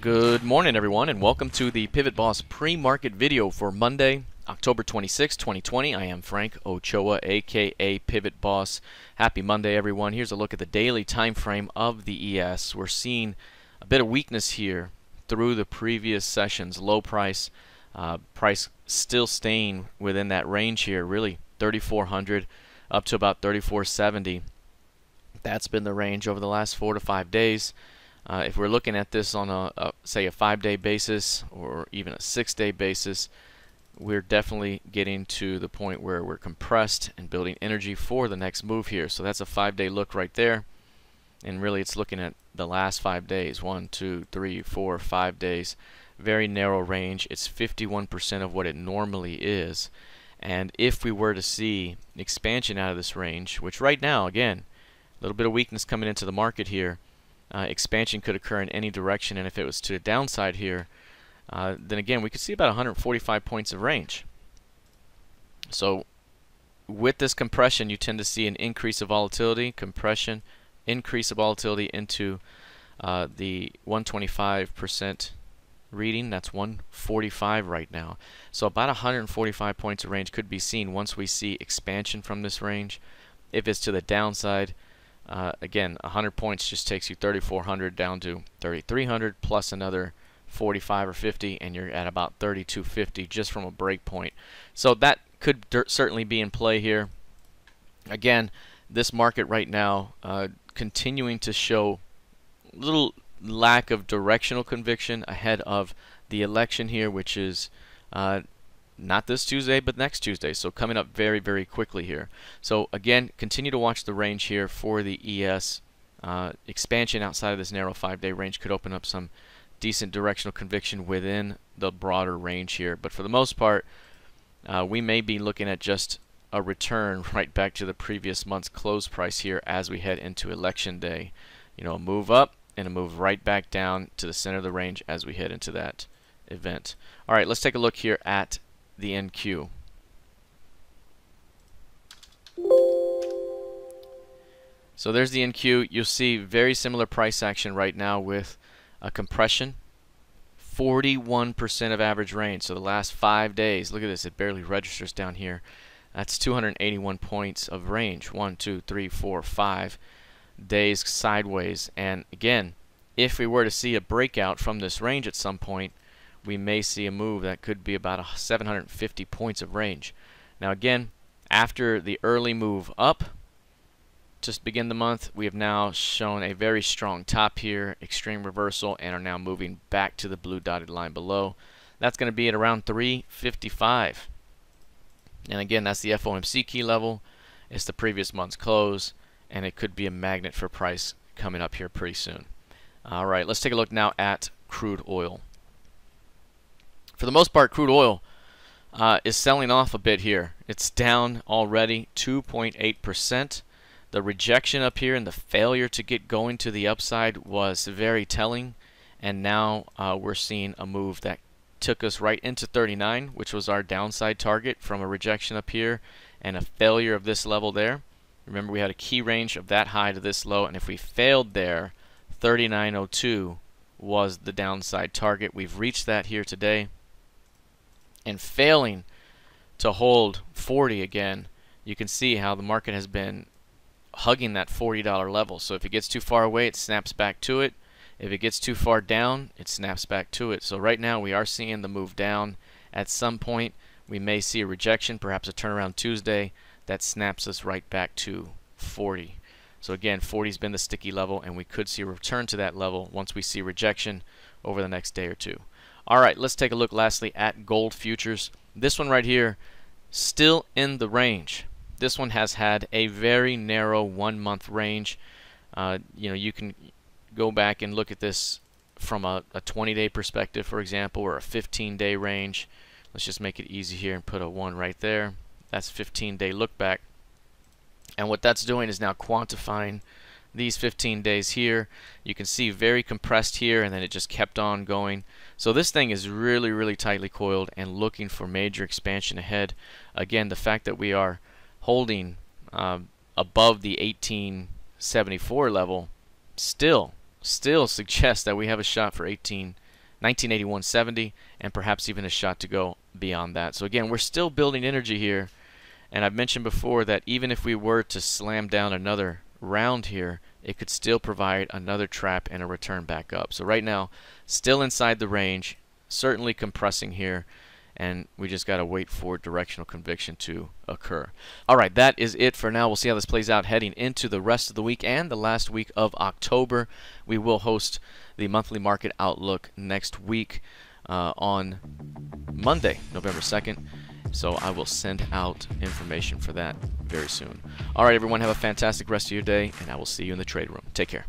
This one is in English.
Good morning, everyone, and welcome to the PivotBoss pre-market video for Monday, October 26, 2020. I am Frank Ochoa, aka PivotBoss. Happy Monday, everyone. Here's a look at the daily time frame of the ES. We're seeing a bit of weakness here through the previous sessions. Low price, price still staying within that range here, really 3,400 up to about 3,470. That's been the range over the last 4 to 5 days. If we're looking at this on say a 5-day basis or even a 6-day basis, we're definitely getting to the point where we're compressed and building energy for the next move here. So that's a 5-day look right there, and really it's looking at the last 5 days, 1, 2, 3, 4, 5 days. Very narrow range. It's 51% of what it normally is, and if we were to see expansion out of this range, which right now, again, a little bit of weakness coming into the market here, expansion could occur in any direction, and if it was to the downside here, then again we could see about 145 points of range. So with this compression, you tend to see an increase of volatility, compression, increase of volatility into the 125% reading. That's 145 right now. So about 145 points of range could be seen once we see expansion from this range. If it's to the downside, again, 100 points just takes you 3,400 down to 3,300 plus another 45 or 50, and you're at about 3,250 just from a break point. So that could certainly be in play here. Again, this market right now continuing to show little lack of directional conviction ahead of the election here, which is not this Tuesday, but next Tuesday. So coming up very, very quickly here. So again, continue to watch the range here for the ES. Expansion outside of this narrow 5-day range could open up some decent directional conviction within the broader range here. But for the most part, we may be looking at just a return right back to the previous month's close price here as we head into election day. You know, a move up and a move right back down to the center of the range as we head into that event. All right, let's take a look here at the NQ. So there's the NQ. You'll see very similar price action right now with a compression. 41% of average range. So the last 5 days, look at this, it barely registers down here. That's 281 points of range. 1, 2, 3, 4, 5 days sideways. And again, if we were to see a breakout from this range at some point, we may see a move that could be about 750 points of range. Now again, after the early move up, just begin the month, we have now shown a very strong top here, extreme reversal, and are now moving back to the blue dotted line below. That's going to be at around 355. And again, that's the FOMC key level. It's the previous month's close, and it could be a magnet for price coming up here pretty soon. All right, let's take a look now at crude oil. For the most part, crude oil is selling off a bit here. It's down already 2.8%. The rejection up here and the failure to get going to the upside was very telling, and now we're seeing a move that took us right into 39, which was our downside target from a rejection up here and a failure of this level there. Remember, we had a key range of that high to this low, and if we failed there, 39.02 was the downside target. We've reached that here today, and failing to hold 40 again, you can see how the market has been hugging that $40 level. So if it gets too far away, it snaps back to it. If it gets too far down, it snaps back to it. So right now we are seeing the move down. At some point we may see a rejection, perhaps a turnaround Tuesday that snaps us right back to 40. So again, 40 has been the sticky level, and we could see a return to that level once we see rejection over the next day or two. All right, let's take a look lastly at gold futures. This one right here, still in the range. This one has had a very narrow 1-month range. You know, you can go back and look at this from a 20-day perspective, for example, or a 15-day range. Let's just make it easy here and put a 1 right there. That's 15-day look back. And what that's doing is now quantifying these 15 days here. You can see very compressed here, and then it just kept on going. So this thing is really, really tightly coiled and looking for major expansion ahead. Again, the fact that we are holding above the 1874 level still suggests that we have a shot for 18 1981.70, and perhaps even a shot to go beyond that. So again, we're still building energy here, and I've mentioned before that even if we were to slam down another round here, it could still provide another trap and a return back up. So right now, still inside the range, certainly compressing here, and we just got to wait for directional conviction to occur. All right, that is it for now. We'll see how this plays out heading into the rest of the week and the last week of October. We will host the monthly market outlook next week on Monday, November 2nd. So I will send out information for that very soon. All right, everyone, have a fantastic rest of your day, and I will see you in the trade room. Take care.